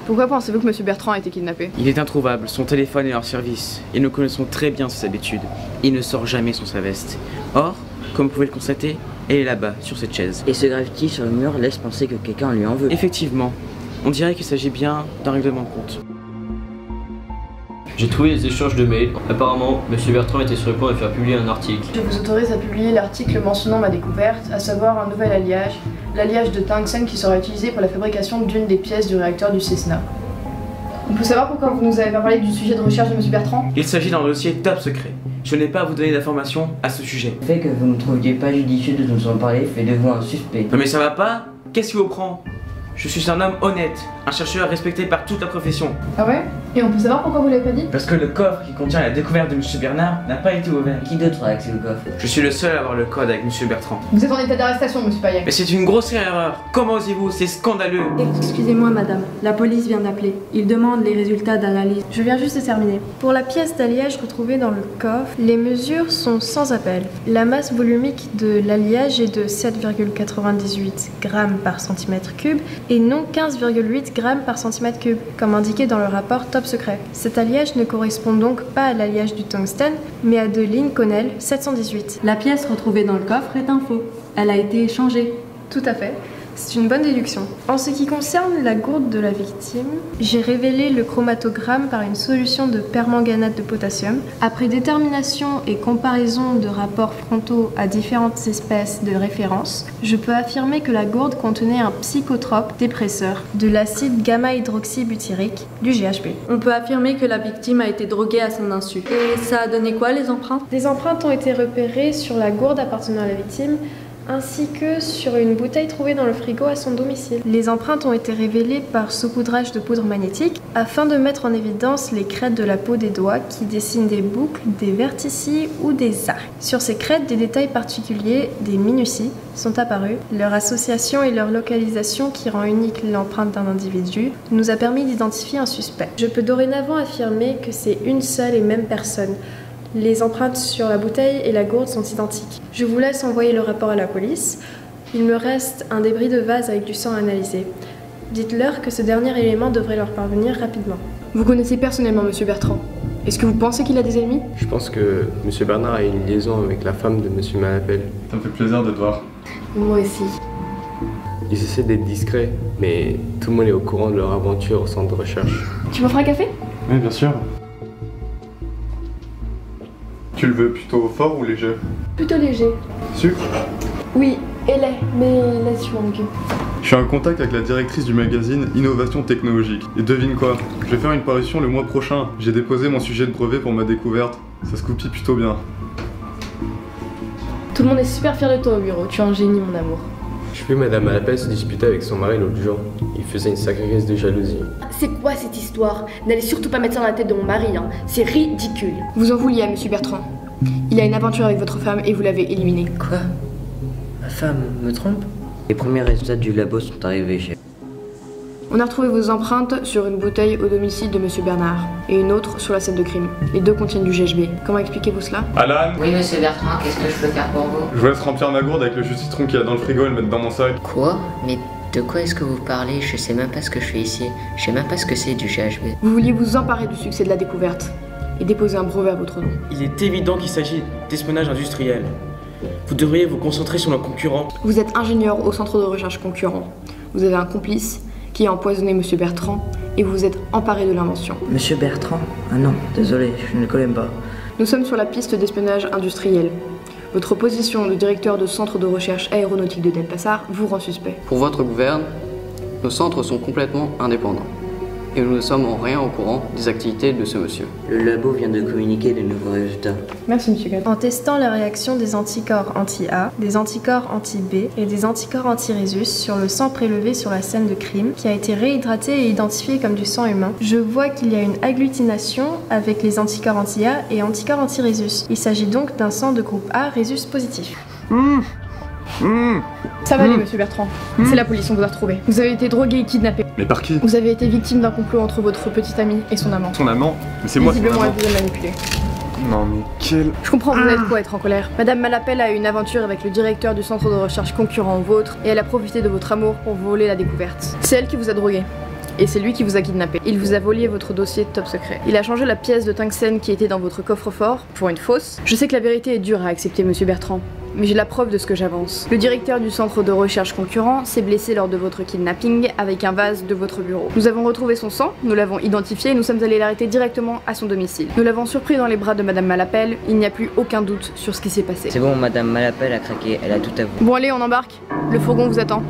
Pourquoi pensez-vous que M. Bertrand a été kidnappé? Il est introuvable, son téléphone est hors service, et nous connaissons très bien ses habitudes. Il ne sort jamais sans sa veste. Or, comme vous pouvez le constater, elle est là-bas, sur cette chaise. Et ce graffiti sur le mur laisse penser que quelqu'un lui en veut. Effectivement, on dirait qu'il s'agit bien d'un règlement de compte. J'ai trouvé les échanges de mails. Apparemment, M. Bertrand était sur le point de faire publier un article. Je vous autorise à publier l'article mentionnant ma découverte, à savoir un nouvel alliage, l'alliage de tungstène qui sera utilisé pour la fabrication d'une des pièces du réacteur du Cessna. On peut savoir pourquoi vous nous avez pas parlé du sujet de recherche de M. Bertrand? Il s'agit d'un dossier top secret. Je n'ai pas à vous donner d'informations à ce sujet. Le fait que vous ne trouviez pas judicieux de nous en parler fait de vous un suspect. Non mais ça va pas? Qu'est-ce qui vous prend? Je suis un homme honnête, un chercheur respecté par toute la profession. Ah ouais? Et on peut savoir pourquoi vous l'avez pas dit? Parce que le coffre qui contient la découverte de M. Bernard n'a pas été ouvert. Qui d'autre a accès au coffre? Je suis le seul à avoir le code avec M. Bertrand. Vous êtes en état d'arrestation, M. Payet. Mais c'est une grossière erreur. Comment osez-vous? C'est scandaleux. Excusez-moi madame, la police vient d'appeler. Ils demandent les résultats d'analyse. Je viens juste de terminer. Pour la pièce d'alliage retrouvée dans le coffre, les mesures sont sans appel. La masse volumique de l'alliage est de 7,98 g par centimètre cube et non 15,8 g par centimètre cube, comme indiqué dans le rapport Top Secret. Cet alliage ne correspond donc pas à l'alliage du tungstène, mais à de l'Inconel 718. La pièce retrouvée dans le coffre est un faux. Elle a été échangée. Tout à fait. C'est une bonne déduction. En ce qui concerne la gourde de la victime, j'ai révélé le chromatogramme par une solution de permanganate de potassium. Après détermination et comparaison de rapports frontaux à différentes espèces de référence, je peux affirmer que la gourde contenait un psychotrope dépresseur, de l'acide gamma-hydroxybutyrique, du GHB. On peut affirmer que la victime a été droguée à son insu. Et ça a donné quoi les empreintes? Des empreintes ont été repérées sur la gourde appartenant à la victime, ainsi que sur une bouteille trouvée dans le frigo à son domicile. Les empreintes ont été révélées par saupoudrage de poudre magnétique afin de mettre en évidence les crêtes de la peau des doigts qui dessinent des boucles, des vertices ou des arcs. Sur ces crêtes, des détails particuliers, des minuties, sont apparus. Leur association et leur localisation qui rend unique l'empreinte d'un individu nous a permis d'identifier un suspect. Je peux dorénavant affirmer que c'est une seule et même personne. Les empreintes sur la bouteille et la gourde sont identiques. Je vous laisse envoyer le rapport à la police. Il me reste un débris de vase avec du sang à analyser. Dites-leur que ce dernier élément devrait leur parvenir rapidement. Vous connaissez personnellement M. Bertrand. Est-ce que vous pensez qu'il a des ennemis? Je pense que M. Bernard a une liaison avec la femme de M. Malapelle. Ça me fait plaisir de te voir. Moi aussi. Ils essaient d'être discrets, mais tout le monde est au courant de leur aventure au centre de recherche. Tu m'offres un café? Oui, bien sûr. Tu le veux plutôt fort ou léger? Plutôt léger. Sucre? Oui, et lait, mais là-dessus on gueule. Je suis en contact avec la directrice du magazine Innovation Technologique. Et devine quoi? Je vais faire une parution le mois prochain. J'ai déposé mon sujet de brevet pour ma découverte. Ça se copie plutôt bien. Tout le monde est super fier de toi au bureau, tu es un génie mon amour. Je vu Madame Malapelle se disputer avec son mari l'autre jour. Il faisait une sacrée crise de jalousie. C'est quoi cette histoire? N'allez surtout pas mettre ça dans la tête de mon mari, hein. C'est ridicule. Vous en vouliez à M. Bertrand. Il a une aventure avec votre femme et vous l'avez éliminé. Quoi? Ma femme me trompe? Les premiers résultats du labo sont arrivés, chef. On a retrouvé vos empreintes sur une bouteille au domicile de M. Bernard et une autre sur la scène de crime. Les deux contiennent du GHB. Comment expliquez-vous cela? Alan? Oui, monsieur Bertrand, qu'est-ce que je peux faire pour vous? Je vous laisse remplir ma gourde avec le jus de citron qu'il y a dans le frigo et le mettre dans mon sac. Quoi? Mais de quoi est-ce que vous parlez? Je sais même pas ce que je fais ici. Je sais même pas ce que c'est du GHB. Vous vouliez vous emparer du succès de la découverte et déposer un brevet à votre nom. Il est évident qu'il s'agit d'espionnage industriel. Vous devriez vous concentrer sur nos concurrents. Vous êtes ingénieur au centre de recherche concurrent. Vous avez un complice qui a empoisonné M. Bertrand et vous vous êtes emparé de l'invention. Monsieur Bertrand? Ah non, désolé, je ne le connais pas. Nous sommes sur la piste d'espionnage industriel. Votre position de directeur de centre de recherche aéronautique de Denpasar vous rend suspect. Pour votre gouverne, nos centres sont complètement indépendants. et nous ne sommes en rien au courant des activités de ce monsieur. Le labo vient de communiquer de nouveaux résultats. Merci, monsieur Gad. En testant la réaction des anticorps anti-A, des anticorps anti-B et des anticorps anti-Rhésus sur le sang prélevé sur la scène de crime, qui a été réhydraté et identifié comme du sang humain, je vois qu'il y a une agglutination avec les anticorps anti-A et anticorps anti-Rhésus. Il s'agit donc d'un sang de groupe A Rhésus positif. Ça va aller, monsieur Bertrand. C'est la police, on vous a retrouvé. Vous avez été drogué et kidnappé. Mais par qui? Vous avez été victime d'un complot entre votre petit ami et son amant. Son amant? Mais c'est moi son Visiblement, amant. elle vous a manipulé. Non mais quel... Je comprends, vous avez de quoi être en colère. Madame Malapelle a eu une aventure avec le directeur du centre de recherche concurrent au vôtre et elle a profité de votre amour pour voler la découverte. C'est elle qui vous a drogué. Et c'est lui qui vous a kidnappé. Il vous a volé votre dossier top secret. Il a changé la pièce de tungstène qui était dans votre coffre-fort pour une fausse. Je sais que la vérité est dure à accepter, monsieur Bertrand, mais j'ai la preuve de ce que j'avance. Le directeur du centre de recherche concurrent s'est blessé lors de votre kidnapping avec un vase de votre bureau. Nous avons retrouvé son sang, nous l'avons identifié et nous sommes allés l'arrêter directement à son domicile. Nous l'avons surpris dans les bras de Madame Malapelle, il n'y a plus aucun doute sur ce qui s'est passé. C'est bon, Madame Malapelle a craqué, elle a tout avoué. Bon allez, on embarque. Le fourgon vous attend.